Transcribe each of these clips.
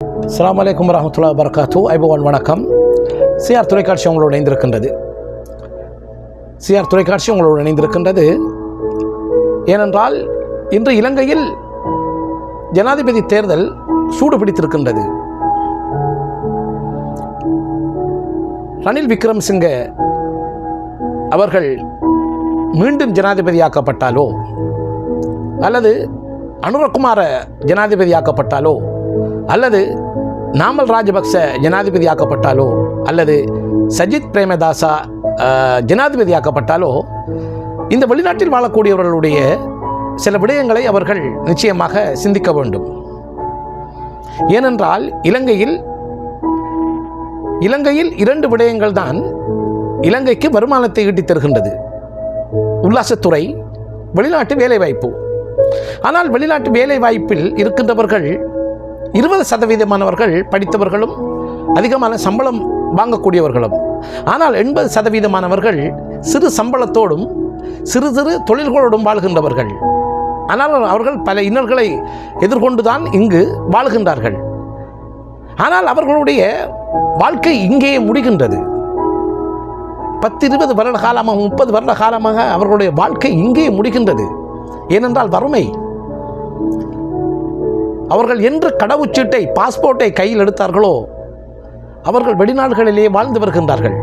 அஸ்ஸலாமு அலைக்கும் வரஹ்மத்துல்லாஹி வபரகாத்துஹு. ஐபவான் வணக்கம். சிஆர் தொலைக்காட்சி உங்களோடு இணைந்திருக்கின்றது. சிஆர் தொலைக்காட்சி உங்களோடு இணைந்திருக்கின்றது. ஏனென்றால் இன்று இலங்கையில் ஜனாதிபதி தேர்தல் சூடு பிடித்திருக்கின்றது. ரணில் விக்ரமசிங்க அவர்கள் மீண்டும் ஜனாதிபதியாக்கப்பட்டாலோ அல்லது அனுரகுமார ஜனாதிபதியாக்கப்பட்டாலோ அல்லது நாமல் ராஜபக்ச ஜனாதிபதியாக்கப்பட்டாலோ அல்லது சஜித் பிரேமதாசா ஜனாதிபதியாக்கப்பட்டாலோ இந்த வெளிநாட்டில் வாழக்கூடியவர்களுடைய சில விடயங்களை அவர்கள் நிச்சயமாக சிந்திக்க வேண்டும். ஏனென்றால் இலங்கையில் இரண்டு விடயங்கள் தான் இலங்கைக்கு வருமானத்தை ஈட்டித் தருகின்றது: உல்லாசத்துறை, வெளிநாட்டு வேலைவாய்ப்பு. ஆனால் வெளிநாட்டு வேலைவாய்ப்பில் இருக்கின்றவர்கள் 20% படித்தவர்களும் அதிகமான சம்பளம் வாங்கக்கூடியவர்களும், ஆனால் 80% சிறு சம்பளத்தோடும் சிறு சிறு தொழில்களோடும் வாழ்கின்றவர்கள். ஆனால் அவர்கள் பல இன்னல்களை எதிர்கொண்டுதான் இங்கு வாழ்கின்றார்கள். ஆனால் அவர்களுடைய வாழ்க்கை இங்கேயே முடிகின்றது. 10-20 வருட காலமாக 30 வருட காலமாக அவர்களுடைய வாழ்க்கை இங்கேயே முடிகின்றது. ஏனென்றால் வறுமை. அவர்கள் என்று கடவுச்சீட்டை, பாஸ்போர்ட்டை கையில் எடுத்தார்களோ அவர்கள் வெளிநாடுகளிலேயே வாழ்ந்து வருகின்றார்கள்.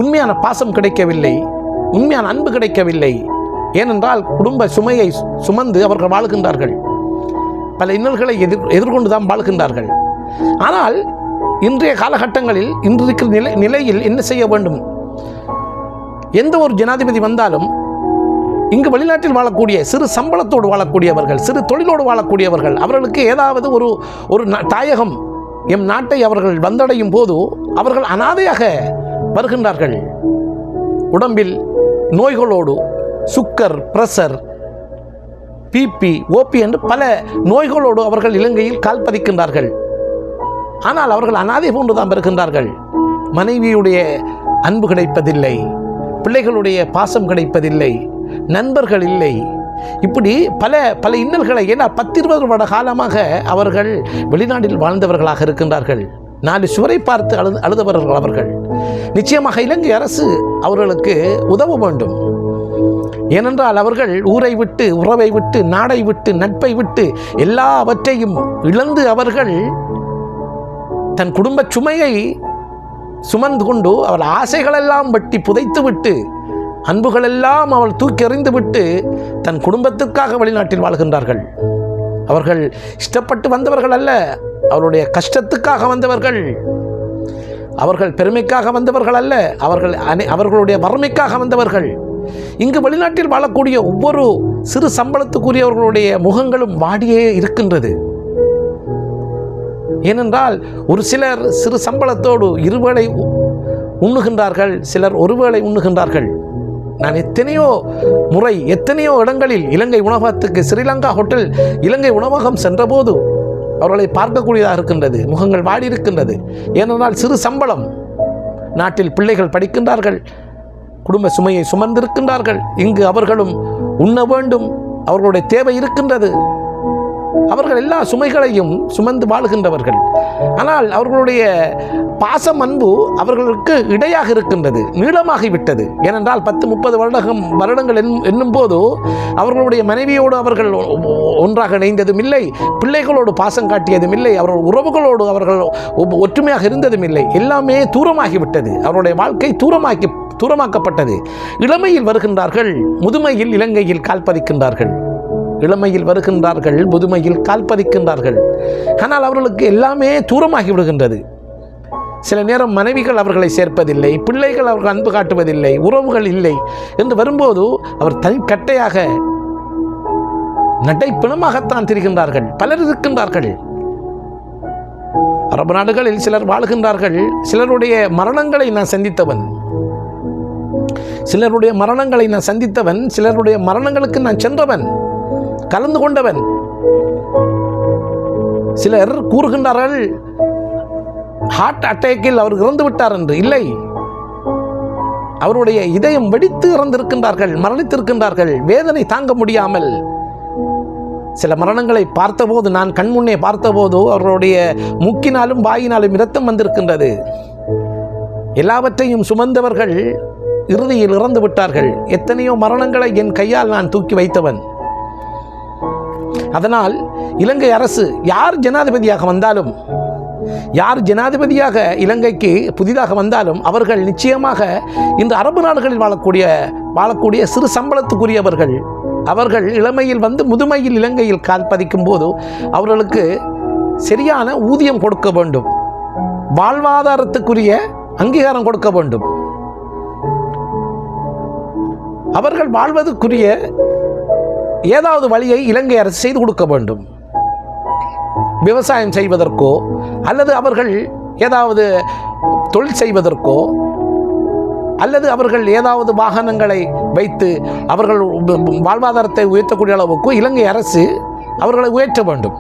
உண்மையான பாசம் கிடைக்கவில்லை, உண்மையான அன்பு கிடைக்கவில்லை. ஏனென்றால் குடும்ப சுமையை சுமந்து அவர்கள் வாழ்கின்றார்கள். பல இன்னல்களை எதிர்கொண்டுதான் வாழ்கின்றார்கள். ஆனால் இன்றைய காலகட்டங்களில் இன்று இருக்கிற நிலையில் என்ன செய்ய வேண்டும்? எந்த ஒரு ஜனாதிபதி வந்தாலும் இங்கு வெளிநாட்டில் வாழக்கூடிய சிறு சம்பளத்தோடு வாழக்கூடியவர்கள், சிறு தொழிலோடு வாழக்கூடியவர்கள், அவர்களுக்கு ஏதாவது ஒரு தாயகம், எம் நாட்டை அவர்கள் வந்தடையும் போது அவர்கள் அனாதையாக வருகின்றார்கள். உடம்பில் நோய்களோடு, சுக்கர், பிரஷர், பிபி, ஓபி என்று பல நோய்களோடு அவர்கள் இலங்கையில் கால் பதிக்கின்றார்கள். ஆனால் அவர்கள் அனாதை போன்றுதான் வருகின்றார்கள். மனைவியுடைய அன்பு கிடைப்பதில்லை, பிள்ளைகளுடைய பாசம் கிடைப்பதில்லை, நண்பர்கள் இல்லை. இப்படி பல இன்னல்களை, ஏன்னா 10-20 வருட காலமாக அவர்கள் வெளிநாட்டில் வாழ்ந்தவர்களாக இருக்கின்றார்கள். 4 சுவரை பார்த்து அழுதவர்கள் அவர்கள். நிச்சயமாக இலங்கை அரசு அவர்களுக்கு உதவ வேண்டும். ஏனென்றால் அவர்கள் ஊரை விட்டு, உறவை விட்டு, நாடை விட்டு, நட்பை விட்டு எல்லாவற்றையும் இழந்து அவர்கள் தன் குடும்ப சுமையை சுமந்து கொண்டு அவள் ஆசைகளெல்லாம் வெட்டி புதைத்து விட்டு, அன்புகளெல்லாம் அவள் தூக்கி எறிந்து விட்டு தன் குடும்பத்திற்காக வெளிநாட்டில் வாழ்கின்றார்கள். அவர்கள் இஷ்டப்பட்டு வந்தவர்கள் அல்ல, அவருடைய கஷ்டத்துக்காக வந்தவர்கள். அவர்கள் பெருமைக்காக வந்தவர்கள் அல்ல, அவர்களுடைய வறுமைக்காக வந்தவர்கள். இங்கு வெளிநாட்டில் வாழக்கூடிய ஒவ்வொரு சிறு சம்பளத்துக்குரியவர்களுடைய முகங்களும் வாடியே இருக்கின்றது. ஏனென்றால் ஒரு சிலர் சிறு சம்பளத்தோடு 2 வேளை உண்ணுகின்றார்கள், சிலர் 1 வேளை உண்ணுகின்றார்கள். நான் எத்தனையோ முறை, எத்தனையோ இடங்களில் இலங்கை உணவகத்துக்கு, ஸ்ரீலங்கா ஹோட்டல், இலங்கை உணவகம் சென்றபோது அவர்களை பார்க்கக்கூடியதாக இருக்கின்றது. முகங்கள் வாடி இருக்கின்றது. ஏனென்றால் சிறு சம்பளம். நாட்டில் பிள்ளைகள் படிக்கின்றார்கள், குடும்ப சுமையை சுமந்திருக்கின்றார்கள். இங்கு அவர்களும் உண்ண வேண்டும், அவர்களுடைய தேவை இருக்கின்றது. அவர்கள் எல்லா சுமைகளையும் சுமந்து வாழுகின்றவர்கள். ஆனால் அவர்களுடைய பாசம், அன்பு அவர்களுக்கு இடையாக இருக்கின்றது, நீளமாகிவிட்டது. ஏனென்றால் 10-30 வருடங்கள் என்னும் போது அவர்களுடைய மனைவியோடு அவர்கள் ஒன்றாக இணைந்ததும் இல்லை, பிள்ளைகளோடு பாசம் காட்டியதும் இல்லை, அவர்கள் உறவுகளோடு அவர்கள் ஒற்றுமையாக இருந்ததும் இல்லை. எல்லாமே தூரமாகிவிட்டது. அவருடைய வாழ்க்கை தூரமாக்கப்பட்டது. இளமையில் வருகின்றார்கள், முதுமையில் இலங்கையில் கால் பதிக்கின்றார்கள். இளமையில் வருகின்றார்கள், முதுமையில் கால் பதிக்கின்றார்கள். ஆனால் அவர்களுக்கு எல்லாமே தூரமாகி விடுகின்றது. சில நேரம் மனைவிகள் அவர்களை சேர்ப்பதில்லை, பிள்ளைகள் அவர்கள் அன்பு காட்டுவதில்லை, உறவுகள் இல்லை என்று வரும்போது அவர் தனிக்கட்டையாக நடைப்பிணமாகத்தான் திரிகின்றார்கள். பலர் இருக்கின்றார்கள். அரபு நாடுகளில் சிலர் வாழ்கின்றார்கள். சிலருடைய மரணங்களை நான் சந்தித்தவன், சிலருடைய மரணங்களுக்கு நான் சென்றவன், கலந்து கொண்டவன். சிலர் கூறுகின்றார்கள் ஹார்ட் அட்டாக்கில் அவர் இறந்து விட்டார் என்று. இல்லை, அவருடைய இதயம் வெடித்து இறந்திருக்கின்றார்கள், மரணித்திருக்கின்றார்கள். வேதனை தாங்க முடியாமல் சில மரணங்களை பார்த்தபோது, நான் கண்முன்னே பார்த்தபோது அவர்களுடைய மூக்கினாலும் வாயினாலும் இரத்தம் வந்திருக்கின்றது. எல்லாவற்றையும் சுமந்தவர்கள் இறுதியில் இறந்து விட்டார்கள். எத்தனையோ மரணங்களை என் கையால் நான் தூக்கி வைத்தவன். அதனால் இலங்கை அரசு யார் ஜனாதிபதியாக வந்தாலும், யார் ஜனாதிபதியாக இலங்கைக்கு புதிதாக வந்தாலும், அவர்கள் நிச்சயமாக இந்த அரபு நாடுகளில் வாழக்கூடிய சிறு சம்பளத்துக்குரியவர்கள், அவர்கள் இளமையில் வந்து முதுமையில் இலங்கையில் கால் பதிக்கும் போது அவர்களுக்கு சரியான ஊதியம் கொடுக்க வேண்டும், வாழ்வாதாரத்துக்குரிய அங்கீகாரம் கொடுக்க வேண்டும். அவர்கள் வாழ்வதற்குரிய ஏதாவது வழியை இலங்கை அரசு செய்து கொடுக்க வேண்டும். விவசாயம் செய்வதற்கோ அல்லது அவர்கள் ஏதாவது தொழில் செய்வதற்கோ அல்லது அவர்கள் ஏதாவது வாகனங்களை வைத்து அவர்கள் வாழ்வாதாரத்தை உயர்த்தக்கூடிய அளவுக்கு இலங்கை அரசு அவர்களை உயர்த்த வேண்டும்.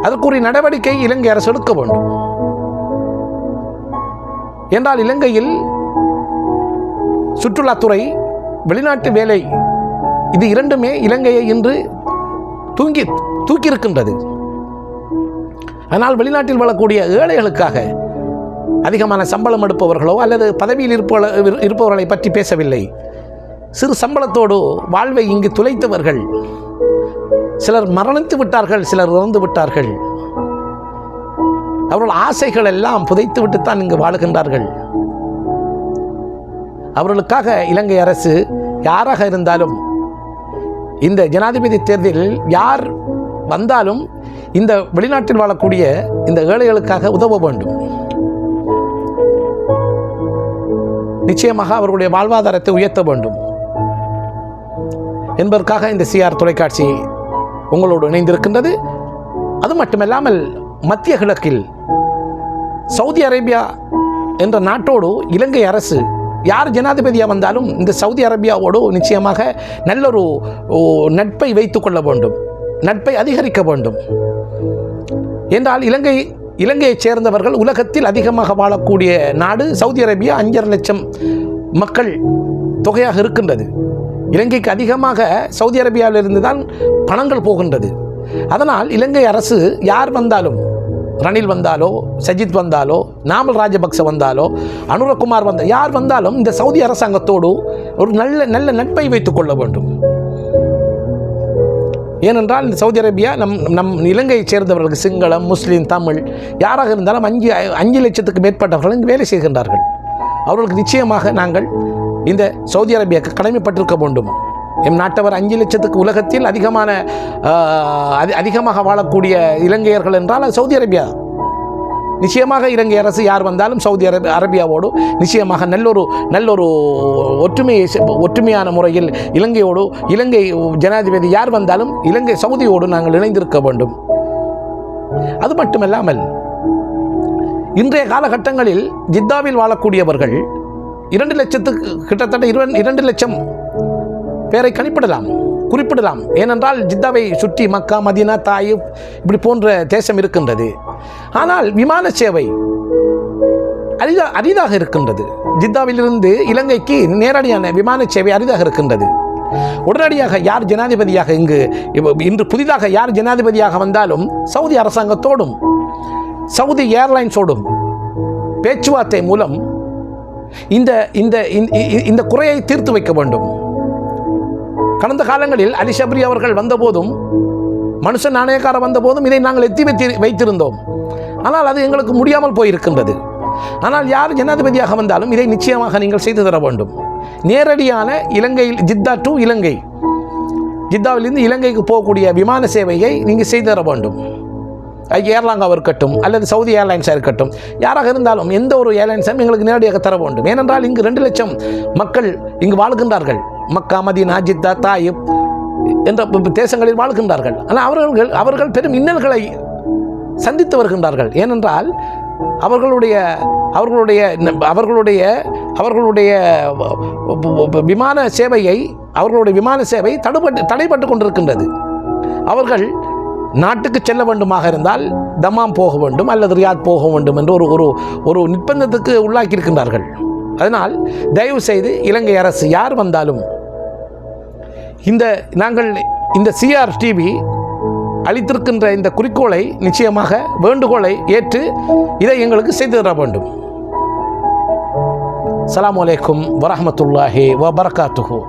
அதற்குரிய நடவடிக்கை இலங்கை அரசு எடுக்க வேண்டும். என்றால் இலங்கையில் சுற்றுலாத்துறை, வெளிநாட்டு வேலை, இது இரண்டுமே இலங்கையை இன்று தூக்கியிருக்கின்றது. ஆனால் வெளிநாட்டில் வாழக்கூடிய ஏழைகளுக்காக அதிகமான சம்பளம் எடுப்பவர்களோ அல்லது பதவியில் இருப்பவர்களை பற்றி பேசவில்லை. சிறு சம்பளத்தோடு வாழ்வை இங்கு துளைத்தவர்கள் சிலர் மரணித்து விட்டார்கள், சிலர் இறந்து விட்டார்கள். அவர்கள் ஆசைகள் எல்லாம் புதைத்து விட்டுத்தான் இங்கு வாழுகின்றார்கள். அவர்களுக்காக இலங்கை அரசு யாராக இருந்தாலும், இந்த ஜனாதிபதி தேர்தலில் யார் வந்தாலும் இந்த வெளிநாட்டில் வாழக்கூடிய இந்த ஏழைகளுக்காக உதவ வேண்டும். நிச்சயமாக அவர்களுடைய வாழ்வாதாரத்தை உயர்த்த வேண்டும் என்பதற்காக இந்த சிஆர் தொலைக்காட்சி உங்களோடு இணைந்திருக்கின்றது. அது மட்டுமல்லாமல் மத்திய கிழக்கில் சவுதி அரேபியா என்ற நாட்டோடு இலங்கை அரசு யார் ஜனாதிபதியாக வந்தாலும் இந்த சவுதி அரேபியாவோடு நிச்சயமாக நல்லொரு நட்பை வைத்து கொள்ள வேண்டும், நட்பை அதிகரிக்க வேண்டும். என்றால் இலங்கையைச் சேர்ந்தவர்கள் உலகத்தில் அதிகமாக வாழக்கூடிய நாடு சவுதி அரேபியா. 5.5 லட்சம் மக்கள் தொகையாக இருக்கின்றது. இலங்கைக்கு அதிகமாக சவுதி அரேபியாவிலிருந்து தான் பணங்கள் போகின்றது. அதனால் இலங்கை அரசு யார் வந்தாலும், ரணில் வந்தாலோ, சஜித் வந்தாலோ, நாமல் ராஜபக்ச வந்தாலோ, அனுரகுமார் யார் வந்தாலும் இந்த சவுதி அரசாங்கத்தோடு ஒரு நல்ல நட்பை வைத்துக் கொள்ள வேண்டும். ஏனென்றால் இந்த சவுதி அரேபியா நம் இலங்கையைச் சேர்ந்தவர்களுக்கு சிங்களம், முஸ்லீம், தமிழ் யாராக இருந்தாலும் 5 லட்சத்துக்கு மேற்பட்டவர்கள் இங்கு வேலை செய்கின்றார்கள். அவர்களுக்கு நிச்சயமாக நாங்கள் இந்த சவுதி அரேபியாவுக்கு கடமைப்பட்டிருக்க வேண்டும். எம் நாட்டவர் 5 லட்சத்துக்கு உலகத்தில் அதிகமாக வாழக்கூடிய இலங்கையர்கள் என்றால் அது சவுதி அரேபியா. நிச்சயமாக இலங்கை அரசு யார் வந்தாலும் சவுதி அரேபியாவோடு நிச்சயமாக நல்லொரு ஒற்றுமையான முறையில் இலங்கை ஜனாதிபதி யார் வந்தாலும் சவுதியோடு நாங்கள் இணைந்திருக்க வேண்டும். அது மட்டுமல்லாமல் இன்றைய காலகட்டங்களில் ஜித்தாவில் வாழக்கூடியவர்கள் 2 லட்சத்துக்கு கிட்டத்தட்ட 2 லட்சம் பேரை குறிப்பிடலாம். ஏனென்றால் ஜித்தாவை சுற்றி மக்கா, மதீனா, தாயிப் இப்படி போன்ற தேசம் இருக்கின்றது. ஆனால் விமான சேவை அரிதாக இருக்கின்றது. ஜித்தாவிலிருந்து இலங்கைக்கு நேரடியான விமான சேவை அரிதாக இருக்கின்றது. உடனடியாக யார் ஜனாதிபதியாக இன்று புதிதாக யார் ஜனாதிபதியாக வந்தாலும் சவுதி அரசாங்கத்தோடும் சவுதி ஏர்லைன்ஸோடும் பேச்சுவார்த்தை மூலம் இந்த குறையை தீர்த்து வைக்க வேண்டும். கடந்த காலங்களில் அலி ஷப்ரி அவர்கள் வந்தபோதும், மனுஷன் நாணயக்காரர் வந்தபோதும் இதை நாங்கள் எத்தி வைத்திருந்தோம். ஆனால் அது எங்களுக்கு முடியாமல் போயிருக்கின்றது. ஆனால் யார் ஜனாதிபதியாக வந்தாலும் இதை நிச்சயமாக நீங்கள் செய்து தர வேண்டும். நேரடியான இலங்கையில் ஜித்தா டு இலங்கை, ஜித்தாவிலிருந்து இலங்கைக்கு போகக்கூடிய விமான சேவையை நீங்கள் செய்து தர வேண்டும். ஏர்லாங்காக இருக்கட்டும் அல்லது சவுதி ஏர்லைன்ஸாக இருக்கட்டும், யாராக இருந்தாலும் எந்த ஒரு ஏர்லைன்ஸையும் எங்களுக்கு நேரடியாக தர வேண்டும். ஏனென்றால் இங்கு 2 லட்சம் மக்கள் இங்கு வாழ்கின்றார்கள். மக்கா, மதீனா, ஜித்தா, தாயிப் என்ற தேசங்களில் வாழ்கின்றார்கள். ஆனால் அவர்கள் பெரும் இன்னல்களை சந்தித்து வருகின்றார்கள். ஏனென்றால் அவர்களுடைய விமான சேவை தடைப்பட்டு கொண்டிருக்கின்றது. அவர்கள் நாட்டுக்கு செல்ல வேண்டுமாக இருந்தால் தமாம் போக வேண்டும் அல்லது ரியாத் போக வேண்டும் என்று ஒரு நிர்பந்தத்துக்கு உள்ளாக்கியிருக்கின்றார்கள். அதனால் தயவு செய்து இலங்கை அரசு யார் வந்தாலும் நாங்கள் இந்த CRTV அளித்திருக்கின்ற இந்த குறிக்கோளை நிச்சயமாக வேண்டுகோளை ஏற்று இதை எங்களுக்கு செய்து தர வேண்டும். அஸ்ஸலாமு அலைக்கும் வரஹ்மத்துல்லாஹி வபரகாத்துஹு.